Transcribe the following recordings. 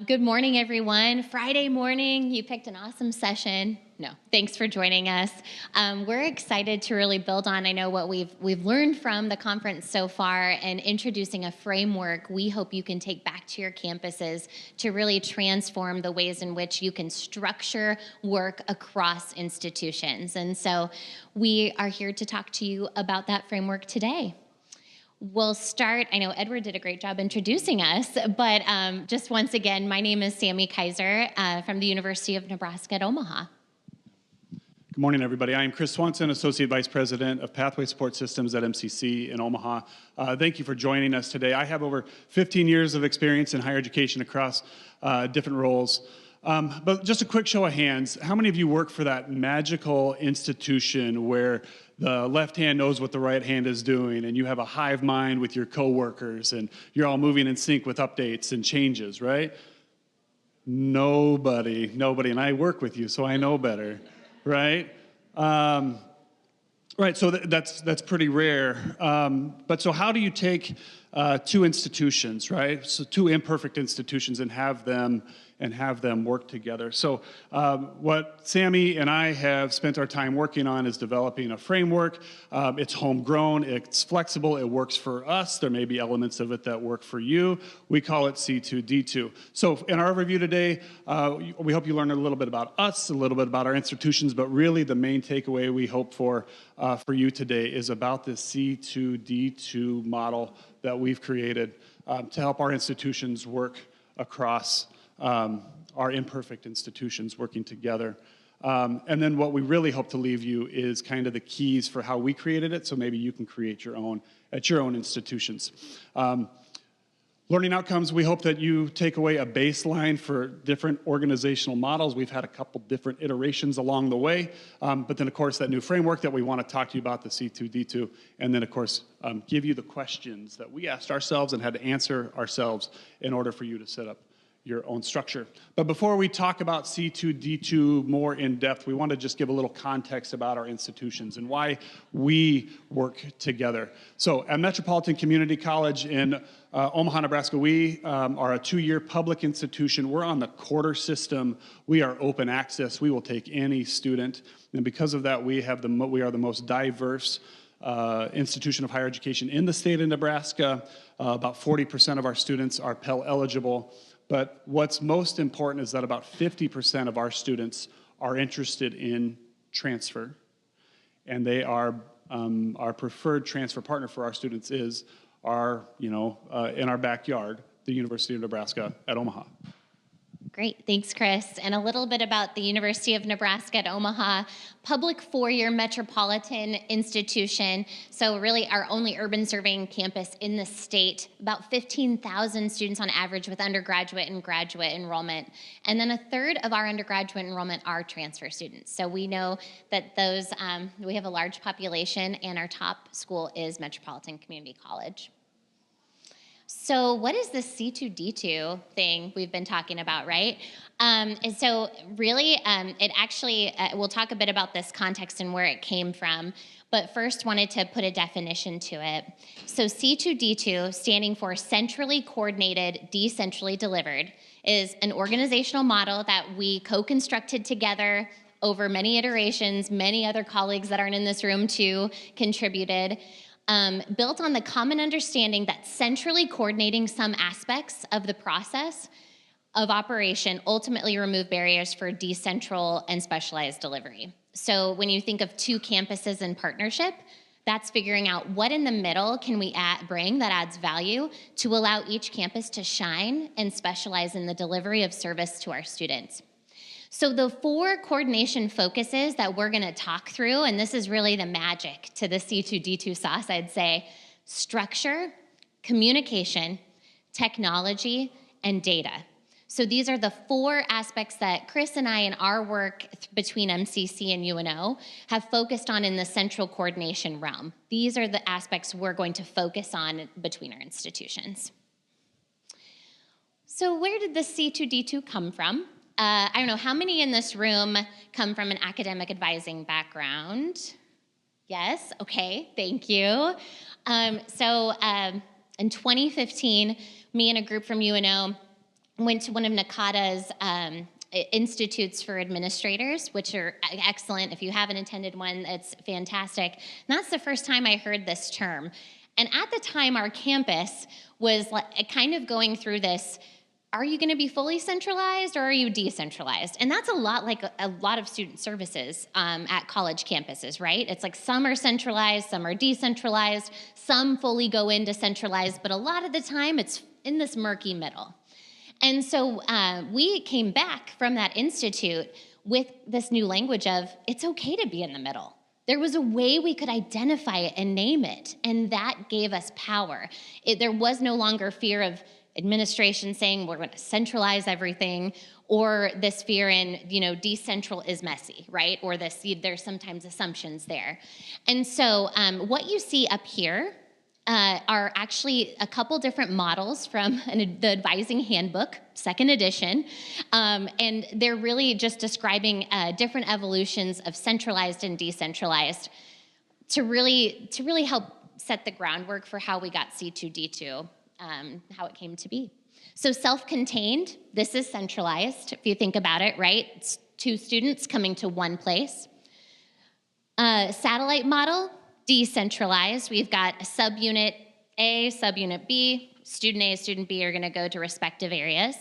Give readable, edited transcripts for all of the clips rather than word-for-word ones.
Good morning, everyone. Friday morning, you picked an awesome session. No, thanks for joining us. We're excited to really build on, I know, what we've learned from the conference so far and introducing a framework we hope you can take back to your campuses to really transform the ways in which you can structure work across institutions. And so we are here to talk to you about that framework today. We'll start, I know Edward did a great job introducing us, but just once again, my name is Sammy Kaiser from the University of Nebraska at Omaha. Good morning, everybody. I am Chris Swanson, Associate Vice President of Pathway Support Systems at MCC in Omaha. Thank you for joining us today. I have over 15 years of experience in higher education across different roles. But just a quick show of hands, how many of you work for that magical institution where the left hand knows what the right hand is doing and you have a hive mind with your coworkers and you're all moving in sync with updates and changes, right? Nobody, and I work with you, so I know better, right? Right, so that's pretty rare. But so how do you take two institutions, right? So two imperfect institutions and have them work together. So what Sammy and I have spent our time working on is developing a framework. It's homegrown, it's flexible, it works for us. There may be elements of it that work for you. We call it C2D2. So in our review today, we hope you learn a little bit about us, a little bit about our institutions, but really the main takeaway we hope for you today is about this C2D2 model that we've created to help our institutions work across our imperfect institutions working together. And then what we really hope to leave you is kind of the keys for how we created it, so maybe you can create your own at your own institutions. Learning outcomes, we hope that you take away a baseline for different organizational models. We've had a couple different iterations along the way, but then of course that new framework that we want to talk to you about, the C2D2, and then of course give you the questions that we asked ourselves and had to answer ourselves in order for you to set up your own structure. But before we talk about C2D2 more in depth, we want to just give a little context about our institutions and why we work together. So at Metropolitan Community College in Omaha, Nebraska, we are a 2-year public institution. We're on the quarter system. We are open access. We will take any student. And because of that, we are the most diverse institution of higher education in the state of Nebraska. About 40% of our students are Pell eligible. But what's most important is that about 50% of our students are interested in transfer, and they are our preferred transfer partner for our students is our, in our backyard, the University of Nebraska at Omaha. Great, thanks, Chris. And a little bit about the University of Nebraska at Omaha, public 4-year metropolitan institution. So really our only urban serving campus in the state, about 15,000 students on average with undergraduate and graduate enrollment. And then a third of our undergraduate enrollment are transfer students. So we know that those, we have a large population and our top school is Metropolitan Community College. So what is this C2D2 thing we've been talking about, right? And so really, it actually, we'll talk a bit about this context and where it came from, but first wanted to put a definition to it. So C2D2, standing for Centrally Coordinated, Decentrally Delivered, is an organizational model that we co-constructed together over many iterations. Many other colleagues that aren't in this room too contributed. Built on the common understanding that centrally coordinating some aspects of the process of operation ultimately remove barriers for decentral and specialized delivery. So when you think of two campuses in partnership, that's figuring out what in the middle can we bring that adds value to allow each campus to shine and specialize in the delivery of service to our students. So the 4 coordination focuses that we're going to talk through, and this is really the magic to the C2D2 sauce, I'd say: structure, communication, technology, and data. So these are the 4 aspects that Chris and I in our work between MCC and UNO have focused on in the central coordination realm. These are the aspects we're going to focus on between our institutions. So where did the C2D2 come from? I don't know, how many in this room come from an academic advising background? Yes, okay, thank you. In 2015, me and a group from UNO went to one of Nakata's institutes for administrators, which are excellent. If you haven't attended one, it's fantastic. And that's the first time I heard this term. And at the time, our campus was kind of going through this, are you going to be fully centralized or are you decentralized? And that's a lot like a lot of student services at college campuses, right? It's like some are centralized, some are decentralized, some fully go into centralized, but a lot of the time it's in this murky middle. And so we came back from that institute with this new language of it's okay to be in the middle. There was a way we could identify it and name it, and that gave us power. There was no longer fear of administration saying we're going to centralize everything, or this fear in, decentral is messy, right? Or there's sometimes assumptions there. And so what you see up here are actually a couple different models from the Advising Handbook, second edition, and they're really just describing different evolutions of centralized and decentralized to really help set the groundwork for how we got C2D2, how it came to be. So self-contained, this is centralized, if you think about it, right? It's 2 students coming to one place. Satellite model, decentralized. We've got a subunit A, subunit B. Student A, student B are going to go to respective areas.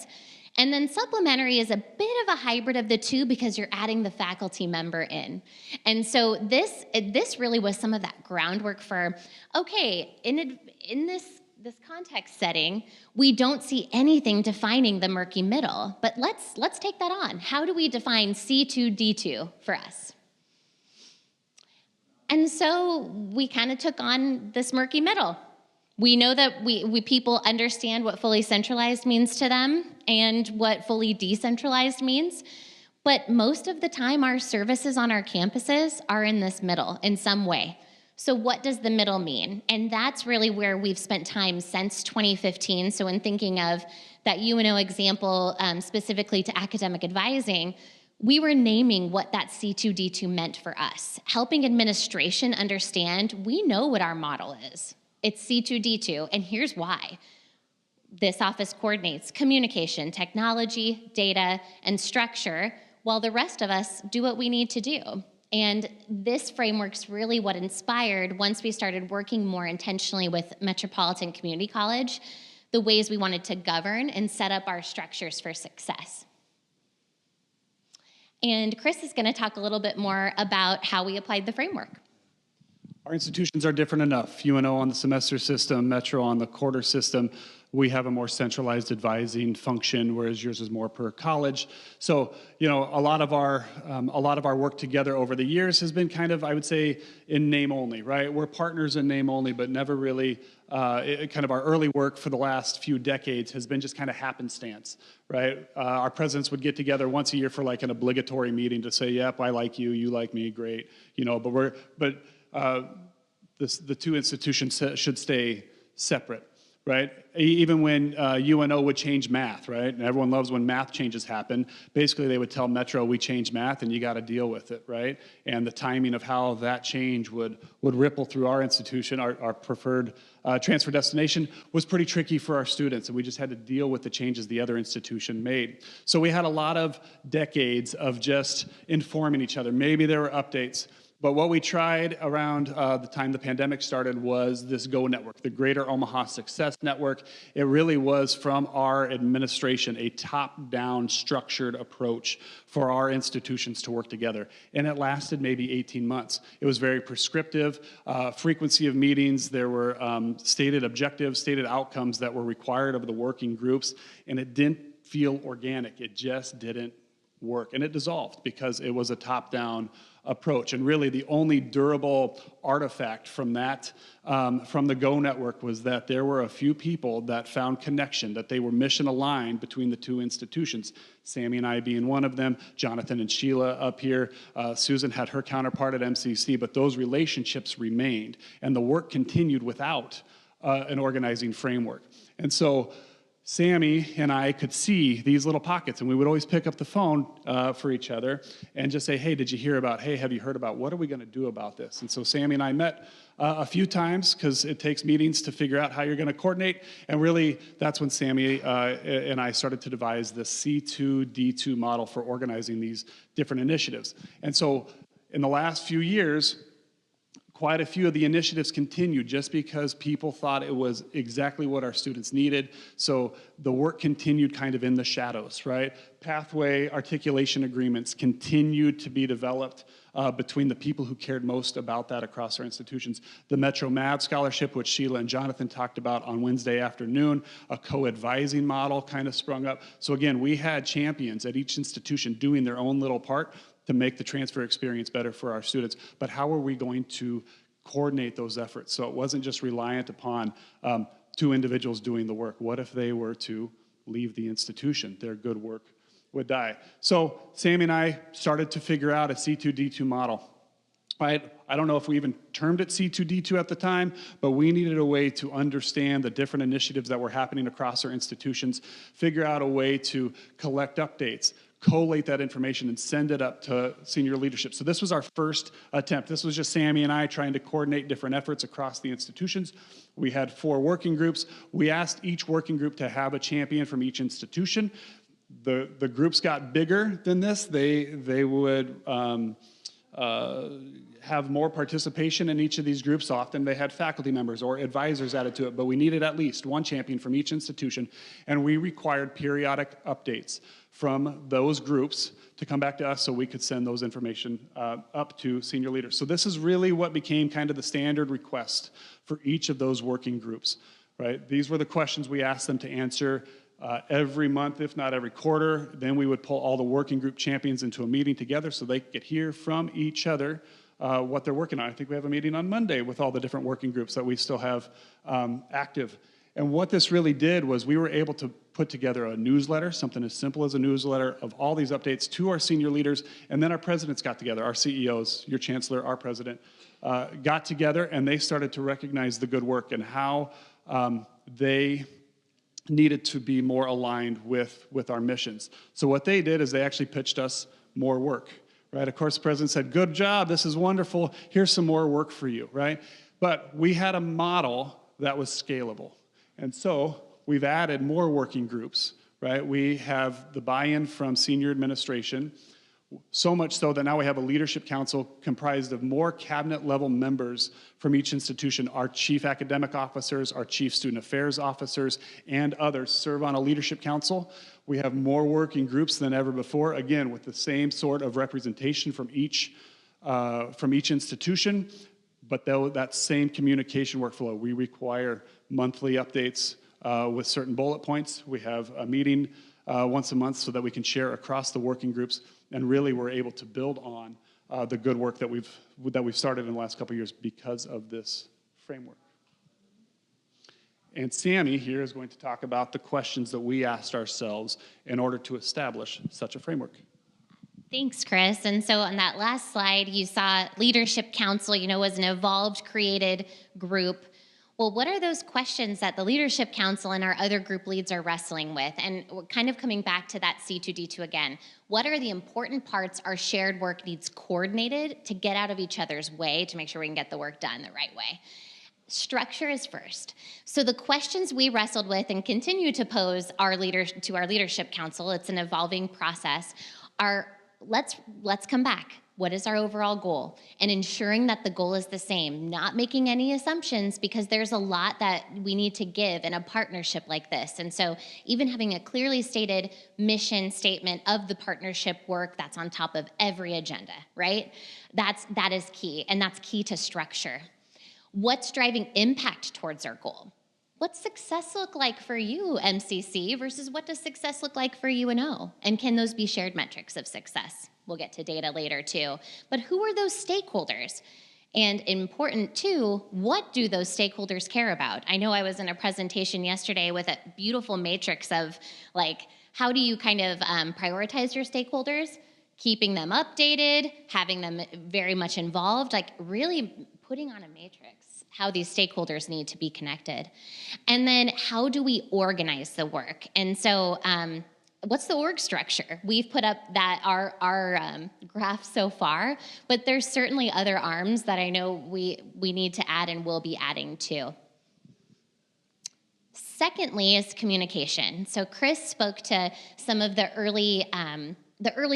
And then supplementary is a bit of a hybrid of the two because you're adding the faculty member in. And so this really was some of that groundwork for, okay, in this context setting, we don't see anything defining the murky middle, but let's take that on. How do we define C2D2 for us? And so we kind of took on this murky middle. We know that we people understand what fully centralized means to them and what fully decentralized means, but most of the time our services on our campuses are in this middle in some way. So what does the middle mean? And that's really where we've spent time since 2015. So in thinking of that UNO example specifically to academic advising, we were naming what that C2D2 meant for us, helping administration understand we know what our model is. It's C2D2, and here's why. This office coordinates communication, technology, data, and structure, while the rest of us do what we need to do. And this framework's really what inspired, once we started working more intentionally with Metropolitan Community College, the ways we wanted to govern and set up our structures for success. And Chris is going to talk a little bit more about how we applied the framework. Our institutions are different enough. UNO on the semester system, Metro on the quarter system. We have a more centralized advising function, whereas yours is more per college. So, a lot of our work together over the years has been kind of, I would say, in name only, right? We're partners in name only, but never really. Kind of our early work for the last few decades has been just kind of happenstance, right? Our presidents would get together once a year for like an obligatory meeting to say, "Yep, I like you, you like me, great," But the 2 institutions should stay separate. Right? Even when UNO would change math, right? And everyone loves when math changes happen. Basically, they would tell Metro, we changed math and you got to deal with it, right? And the timing of how that change would ripple through our institution, our preferred transfer destination, was pretty tricky for our students. And we just had to deal with the changes the other institution made. So we had a lot of decades of just informing each other. Maybe there were updates. But what we tried around the time the pandemic started was this GO network, the Greater Omaha Success Network. It really was from our administration, a top-down structured approach for our institutions to work together. And it lasted maybe 18 months. It was very prescriptive, frequency of meetings. There were stated objectives, stated outcomes that were required of the working groups. And it didn't feel organic. It just didn't work. And it dissolved because it was a top-down approach. And really the only durable artifact from that, from the GO network, was that there were a few people that found connection, that they were mission aligned between the 2 institutions. Sammy and I being one of them, Jonathan and Sheila up here. Susan had her counterpart at MCC, but those relationships remained. And the work continued without an organizing framework. And so Sammy and I could see these little pockets, and we would always pick up the phone for each other and just say, "Hey, did you hear about, hey, have you heard about, what are we going to do about this?" And so Sammy and I met a few times because it takes meetings to figure out how you're going to coordinate. And really, that's when Sammy and I started to devise the C2D2 model for organizing these different initiatives. And so in the last few years, quite a few of the initiatives continued just because people thought it was exactly what our students needed. So the work continued kind of in the shadows, right? Pathway articulation agreements continued to be developed between the people who cared most about that across our institutions. The Metro Mad Scholarship, which Sheila and Jonathan talked about on Wednesday afternoon, a co-advising model kind of sprung up. So again, we had champions at each institution doing their own little part to make the transfer experience better for our students. But how are we going to coordinate those efforts? So it wasn't just reliant upon two individuals doing the work. What if they were to leave the institution? Their good work would die. So Sammy and I started to figure out a C2D2 model. Right? I don't know if we even termed it C2D2 at the time, but we needed a way to understand the different initiatives that were happening across our institutions, figure out a way to collect updates, collate that information, and send it up to senior leadership. So this was our first attempt. This was just Sammy and I trying to coordinate different efforts across the institutions. We had 4 working groups. We asked each working group to have a champion from each institution. The groups got bigger than this. They would have more participation in each of these groups. Often they had faculty members or advisors added to it, but we needed at least one champion from each institution, and we required periodic updates from those groups to come back to us so we could send those information up to senior leaders. So this is really what became kind of the standard request for each of those working groups, right? These were the questions we asked them to answer every month, if not every quarter. Then we would pull all the working group champions into a meeting together so they could hear from each other what they're working on. I think we have a meeting on Monday with all the different working groups that we still have active. And what this really did was we were able to put together a newsletter, something as simple as a newsletter of all these updates to our senior leaders, and then our presidents got together, our CEOs, your chancellor, our president, got together, and they started to recognize the good work and how they needed to be more aligned with our missions. So what they did is they actually pitched us more work, right? Of course, the president said, good job, this is wonderful, here's some more work for you, right? But we had a model that was scalable. And so we've added more working groups, right? We have the buy-in from senior administration, so much so that now we have a leadership council comprised of more cabinet-level members from each institution. Our chief academic officers, our chief student affairs officers, and others serve on a leadership council. We have more working groups than ever before, again, with the same sort of representation from each institution, but that same communication workflow. We require monthly updates with certain bullet points. We have a meeting once a month so that we can share across the working groups, and really we're able to build on the good work that we've started in the last couple of years because of this framework. And Sammy here is going to talk about the questions that we asked ourselves in order to establish such a framework. Thanks, Chris. And so on that last slide, you saw Leadership Council, was an evolved, created group. Well, what are those questions that the Leadership Council and our other group leads are wrestling with? And we're kind of coming back to that C2D2 again. What are the important parts our shared work needs coordinated to get out of each other's way to make sure we can get the work done the right way? Structure is first. So the questions we wrestled with and continue to pose to our Leadership Council, it's an evolving process, are let's come back. What is our overall goal? And ensuring that the goal is the same, not making any assumptions, because there's a lot that we need to give in a partnership like this. And so even having a clearly stated mission statement of the partnership work that's on top of every agenda, right? That is key, and that's key to structure. What's driving impact towards our goal? What's success look like for you, MCC, versus what does success look like for UNO? And can those be shared metrics of success? We'll get to data later too. But who are those stakeholders? And important too, what do those stakeholders care about? I know I was in a presentation yesterday with a beautiful matrix of how do you kind of prioritize your stakeholders, keeping them updated, having them very much involved, really putting on a matrix how these stakeholders need to be connected. And then how do we organize the work? And so what's the org structure? We've put up that our graph so far, but there's certainly other arms that I know we need to add and will be adding to. Secondly is communication. So Chris spoke to some of the early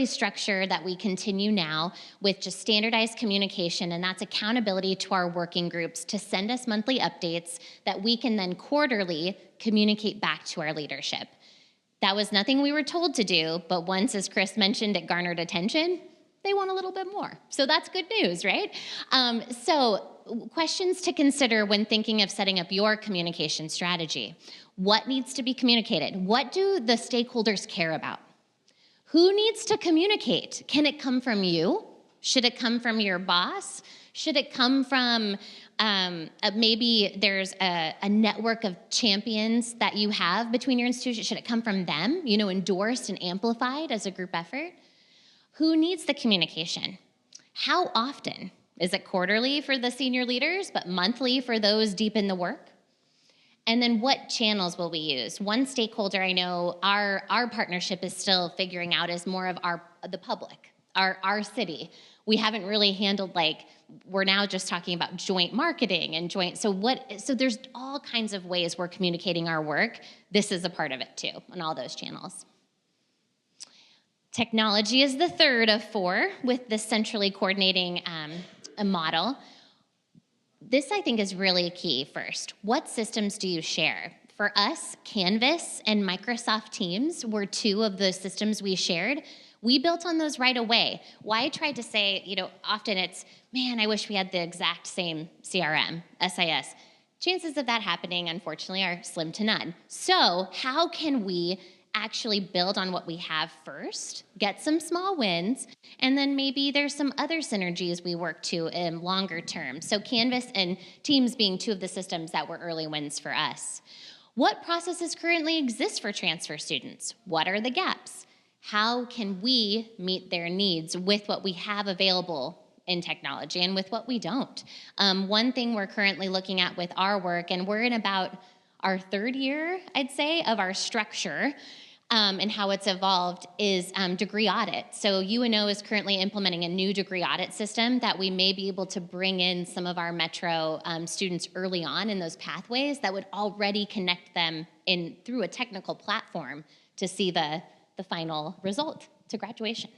structure that we continue now with just standardized communication, and that's accountability to our working groups to send us monthly updates that we can then quarterly communicate back to our leadership. That was nothing we were told to do, but once, as Chris mentioned, it garnered attention, they want a little bit more. So that's good news, right? So questions to consider when thinking of setting up your communication strategy. What needs to be communicated? What do the stakeholders care about? Who needs to communicate? Can it come from you? Should it come from your boss? Should it come from maybe there's a network of champions that you have between your institutions? Should it come from them, endorsed and amplified as a group effort? Who needs the communication? How often? Is it quarterly for the senior leaders, but monthly for those deep in the work? And then what channels will we use? One stakeholder I know our partnership is still figuring out is more of the public, our city. We haven't really handled, we're now just talking about joint marketing and so there's all kinds of ways we're communicating our work. This is a part of it too, on all those channels. Technology is the third of 4 with the centrally coordinating a model. This, I think, is really key first. What systems do you share? For us, Canvas and Microsoft Teams were 2 of the systems we shared. We built on those right away. Why I tried to say, often it's, man, I wish we had the exact same CRM, SIS. Chances of that happening, unfortunately, are slim to none. So how can we actually build on what we have first, get some small wins, and then maybe there's some other synergies we work to in longer term. So Canvas and Teams being 2 of the systems that were early wins for us. What processes currently exist for transfer students? What are the gaps? How can we meet their needs with what we have available in technology and with what we don't? One thing we're currently looking at with our work, and we're in about our 3rd year, I'd say, of our structure and how it's evolved is degree audit. So UNO is currently implementing a new degree audit system that we may be able to bring in some of our Metro students early on in those pathways that would already connect them through a technical platform to see the final result to graduation.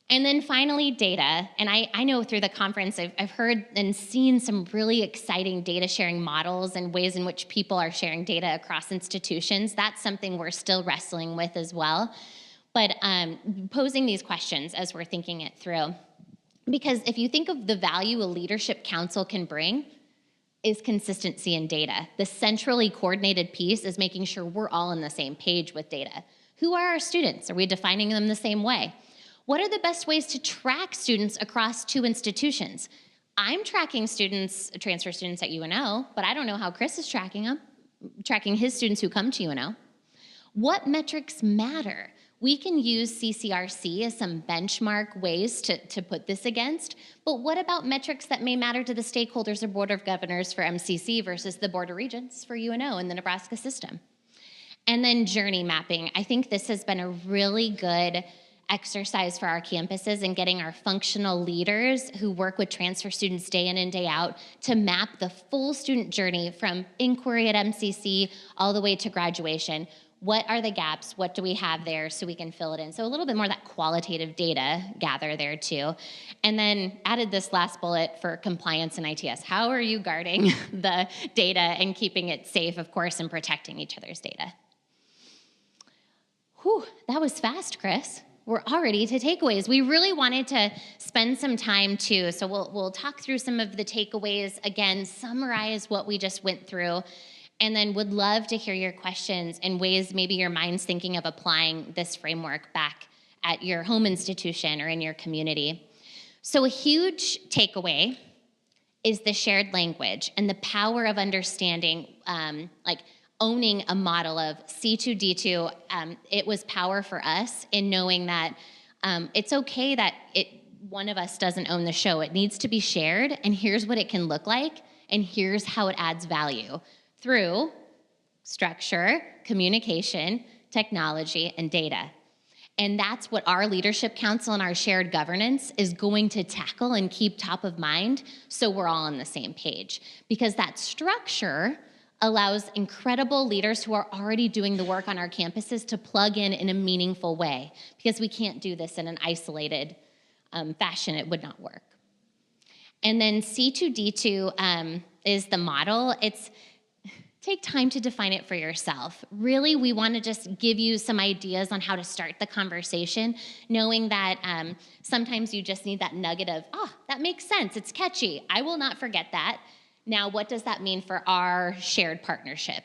And then finally, data. And I know through the conference, I've heard and seen some really exciting data sharing models and ways in which people are sharing data across institutions. That's something we're still wrestling with as well. But posing these questions as we're thinking it through. Because if you think of the value a leadership council can bring, is consistency in data. The centrally coordinated piece is making sure we're all on the same page with data. Who are our students? Are we defining them the same way? What are the best ways to track students across 2 institutions? I'm tracking students, transfer students at UNO, but I don't know how Chris is tracking them, tracking his students who come to UNO. What metrics matter? We can use CCRC as some benchmark ways to put this against, but what about metrics that may matter to the stakeholders or Board of Governors for MCC versus the Board of Regents for UNO in the Nebraska system? And then journey mapping. I think this has been a really good exercise for our campuses and getting our functional leaders who work with transfer students day in and day out to map the full student journey from inquiry at MCC all the way to graduation. What are the gaps? What do we have there so we can fill it in? So a little bit more of that qualitative data gather there too. And then added this last bullet for compliance and ITS. How are you guarding the data and keeping it safe, of course, and protecting each other's data? Whew, that was fast, Chris. We're already to takeaways. We really wanted to spend some time too, so we'll talk through some of the takeaways, again, summarize what we just went through, and then would love to hear your questions and ways maybe your mind's thinking of applying this framework back at your home institution or in your community. So a huge takeaway is the shared language and the power of understanding, owning a model of C2D2. It was power for us in knowing that it's okay that one of us doesn't own the show. It needs to be shared, and here's what it can look like, and here's how it adds value through structure, communication, technology, and data. And that's what our Leadership Council and our shared governance is going to tackle and keep top of mind, so we're all on the same page. Because that structure allows incredible leaders who are already doing the work on our campuses to plug in a meaningful way, because we can't do this in an isolated fashion. It would not work. And then C2D2 is the model. Take time to define it for yourself. Really, we want to just give you some ideas on how to start the conversation, knowing that sometimes you just need that nugget of, that makes sense, it's catchy, I will not forget that. Now, what does that mean for our shared partnership?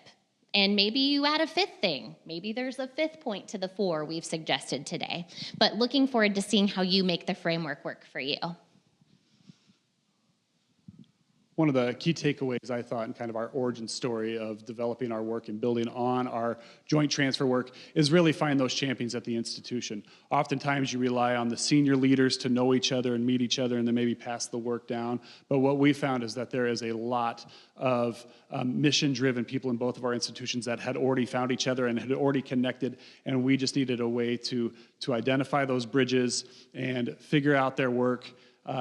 And maybe you add a fifth thing. Maybe there's a fifth point to the 4 we've suggested today. But looking forward to seeing how you make the framework work for you. One of the key takeaways, I thought, in kind of our origin story of developing our work and building on our joint transfer work is really find those champions at the institution. Oftentimes you rely on the senior leaders to know each other and meet each other and then maybe pass the work down. But what we found is that there is a lot of mission-driven people in both of our institutions that had already found each other and had already connected, and we just needed a way to identify those bridges and figure out their work,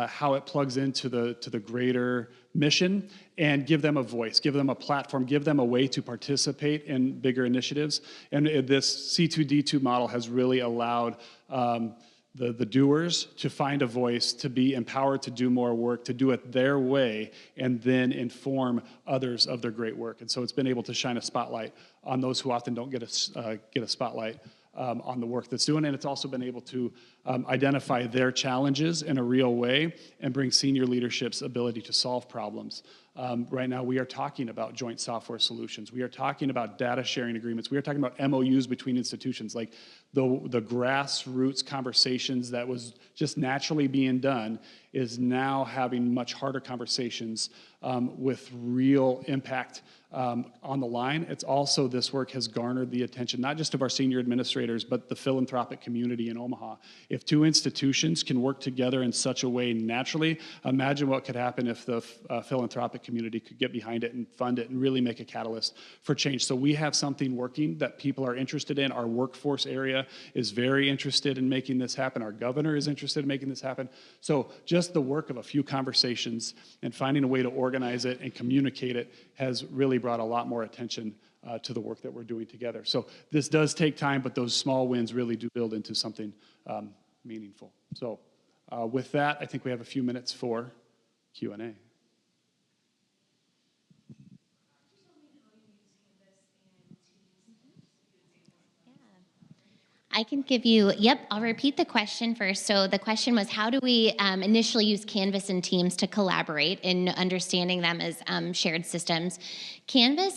how it plugs into the greater mission, and give them a voice, give them a platform, give them a way to participate in bigger initiatives. And this C2D2 model has really allowed the doers to find a voice, to be empowered to do more work, to do it their way, and then inform others of their great work. And so it's been able to shine a spotlight on those who often don't get a spotlight on the work that's doing, and it's also been able to identify their challenges in a real way and bring senior leadership's ability to solve problems. Right now, we are talking about joint software solutions. We are talking about data sharing agreements. We are talking about MOUs between institutions, like the grassroots conversations that was just naturally being done is now having much harder conversations with real impact on the line. It's also, this work has garnered the attention, not just of our senior administrators, but the philanthropic community in Omaha. If 2 institutions can work together in such a way naturally, imagine what could happen if the philanthropic community could get behind it and fund it and really make a catalyst for change. So we have something working that people are interested in. Our workforce area is very interested in making this happen. Our governor is interested in making this happen. So just the work of a few conversations and finding a way to organize it and communicate it has really brought a lot more attention to the work that we're doing together. So this does take time, but those small wins really do build into something meaningful. So with that, I think we have a few minutes for Q&A. I can give you, I'll repeat the question first. So the question was, how do we initially use Canvas and Teams to collaborate in understanding them as shared systems? Canvas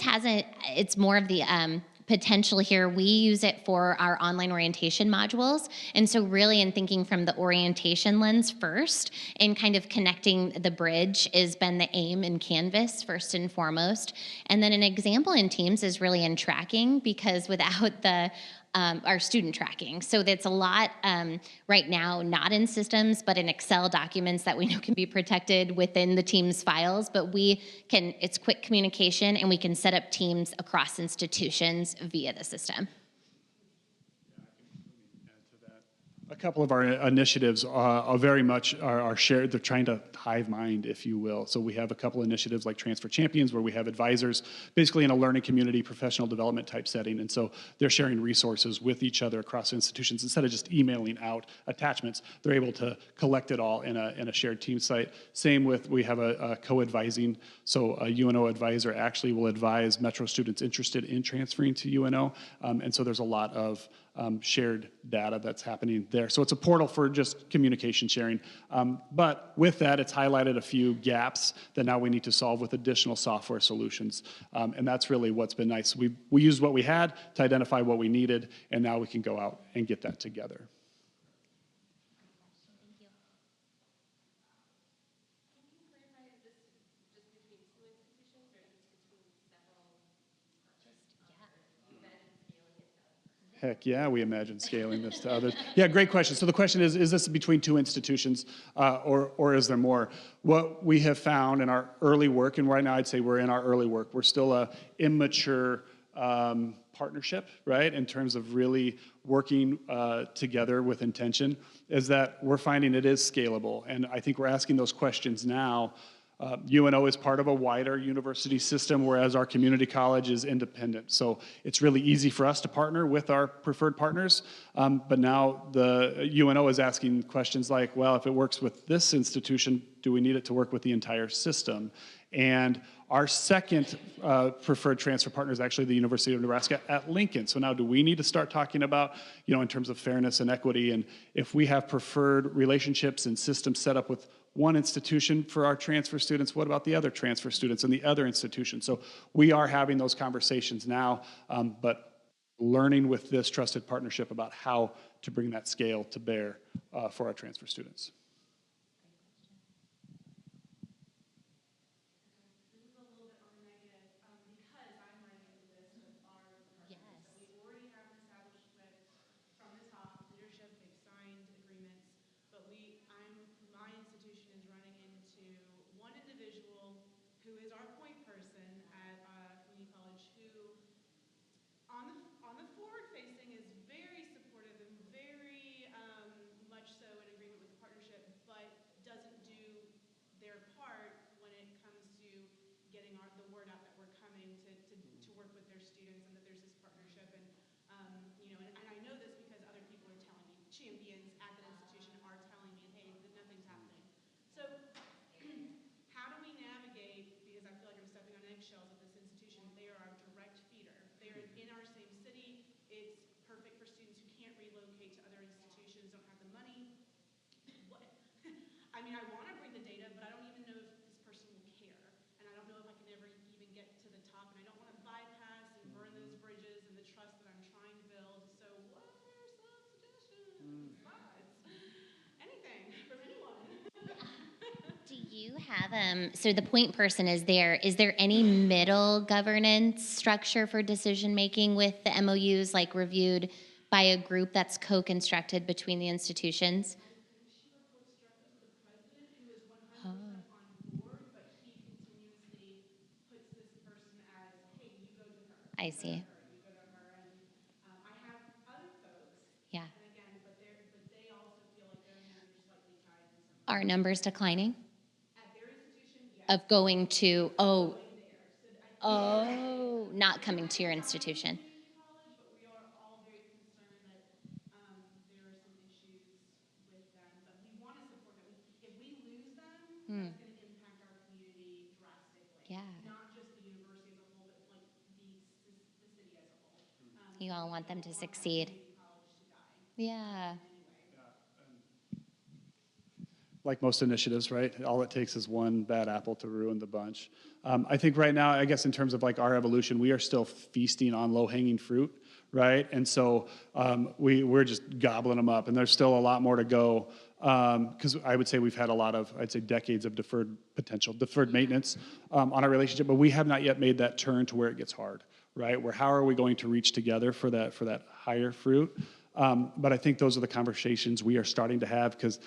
it's more of the potential here. We use it for our online orientation modules. And so really in thinking from the orientation lens first and kind of connecting the bridge has been the aim in Canvas first and foremost. And then an example in Teams is really in tracking, because without our student tracking. So that's a lot right now, not in systems, but in Excel documents that we know can be protected within the Teams files. But it's quick communication, and we can set up teams across institutions via the system. A couple of our initiatives are very much are shared. They're trying to hive mind, if you will. So we have a couple initiatives like Transfer Champions, where we have advisors basically in a learning community, professional development type setting. And so they're sharing resources with each other across institutions. Instead of just emailing out attachments, they're able to collect it all in a shared team site. Same with, we have a co-advising. So a UNO advisor actually will advise Metro students interested in transferring to UNO. And so there's a lot of shared data that's happening there. So it's a portal for just communication sharing. But with that, it's highlighted a few gaps that now we need to solve with additional software solutions. And that's really what's been nice. We used what we had to identify what we needed, and now we can go out and get that together. Heck yeah, we imagine scaling this to others. Yeah, great question. So the question is this between 2 institutions or is there more? What we have found in our early work, and right now I'd say we're in our early work, we're still a immature partnership, right, in terms of really working together with intention, is that we're finding it is scalable. And I think we're asking those questions now. UNO is part of a wider university system, whereas our community college is independent. So it's really easy for us to partner with our preferred partners. But now the UNO is asking questions like, well, if it works with this institution, do we need it to work with the entire system? And our second preferred transfer partner is actually the University of Nebraska at Lincoln. So now do we need to start talking about, in terms of fairness and equity, and if we have preferred relationships and systems set up with one institution for our transfer students, what about the other transfer students and the other institutions? So we are having those conversations now, but learning with this trusted partnership about how to bring that scale to bear for our transfer students. My institution is running into one individual who is our point person at community college who on the forward facing is very supportive and very much so in agreement with the partnership, but doesn't do their part when it comes to getting the word out that we're coming to work with their students and that there's this partnership. And and I know this because other people are telling me, champions at that institution are telling me, hey, that nothing's happening. So how do we navigate, because I feel like I'm stepping on eggshells at this institution, they are our direct feeder. They're in our same city. It's perfect for students who can't relocate to other institutions, don't have the money. What? I mean, I want to bring the data, but I don't even know if this person will care. And I don't know if I can ever even get to the top. And I don't want to bypass and burn those bridges and the trust that I'm trying to build. So what are some suggestions, thoughts, anything from anyone? Do you have, so the point person is there any middle governance structure for decision making with the MOUs, like reviewed by a group that's co-constructed between the institutions? I think she reports directly to the president, who is 100% on board, but he continuously puts this person as, hey, you go to her, I you go to see. her, you go to her. And I have other folks, Yeah. and again, but they also feel like their hands are slightly tied in some Are numbers declining? At their institution, yes. Of going to, Going there. So not coming to your institution. Community college, but we are all very concerned that there are some issues with them. But we want to support them. If we lose them, that's going to impact our community drastically. Yeah. Not just the university as a whole, but like the city as a whole. You all want them to We don't want our succeed. community college to die. Yeah. Anyway. Like most initiatives, right? All it takes is one bad apple to ruin the bunch. I think right now, I guess in terms of like our evolution, we are still feasting on low-hanging fruit, right? And so we're just gobbling them up, and there's still a lot more to go. Because I would say we've had a lot of, I'd say, decades of deferred maintenance on our relationship, but we have not yet made that turn to where it gets hard, right? Where how are we going to reach together for that higher fruit? But I think those are the conversations we are starting to have, because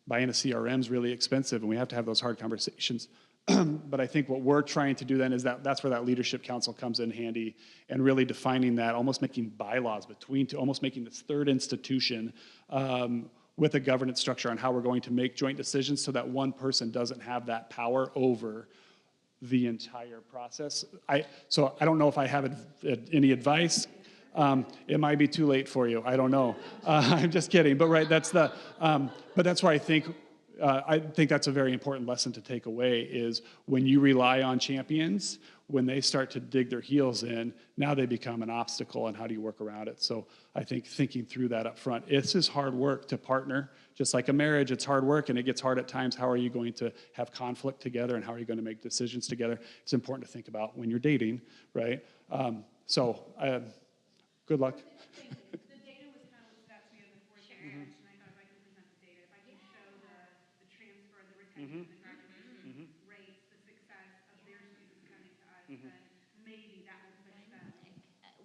buying a CRM is really expensive, and we have to have those hard conversations. But I think what we're trying to do then is that's where that leadership council comes in handy, and really defining that, almost making bylaws almost making this third institution with a governance structure on how we're going to make joint decisions, so that one person doesn't have that power over the entire process. So I don't know if I have any advice. It might be too late for you. I don't know. I'm just kidding. But right, but that's where I think that's a very important lesson to take away, is when you rely on champions, when they start to dig their heels in, now they become an obstacle, and how do you work around it? So I think thinking through that up front, it's just hard work to partner. Just like a marriage, it's hard work, and it gets hard at times. How are you going to have conflict together, and how are you going to make decisions together? It's important to think about when you're dating, right? Good luck. Thank you. The data was kind of what stood out to me on the fourth day I mentioned. I thought if I can present the data, if I can show the transfer, the retention, the graduation rates, the success of their students coming to us, then maybe that will push them.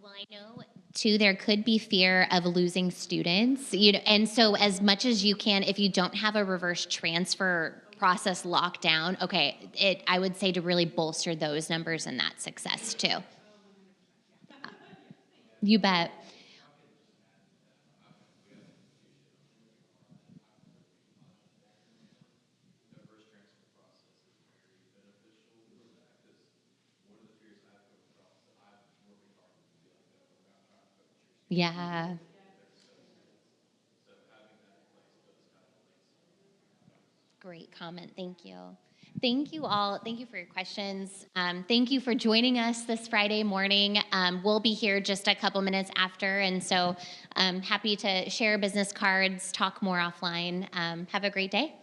Well, I know too, there could be fear of losing students, and so as much as you can, if you don't have a reverse transfer process locked down, I would say to really bolster those numbers and that success too. You bet. Yeah. Great comment. Thank you. Thank you all. Thank you for your questions. Thank you for joining us this Friday morning. We'll be here just a couple minutes after, and so happy to share business cards, talk more offline. Have a great day.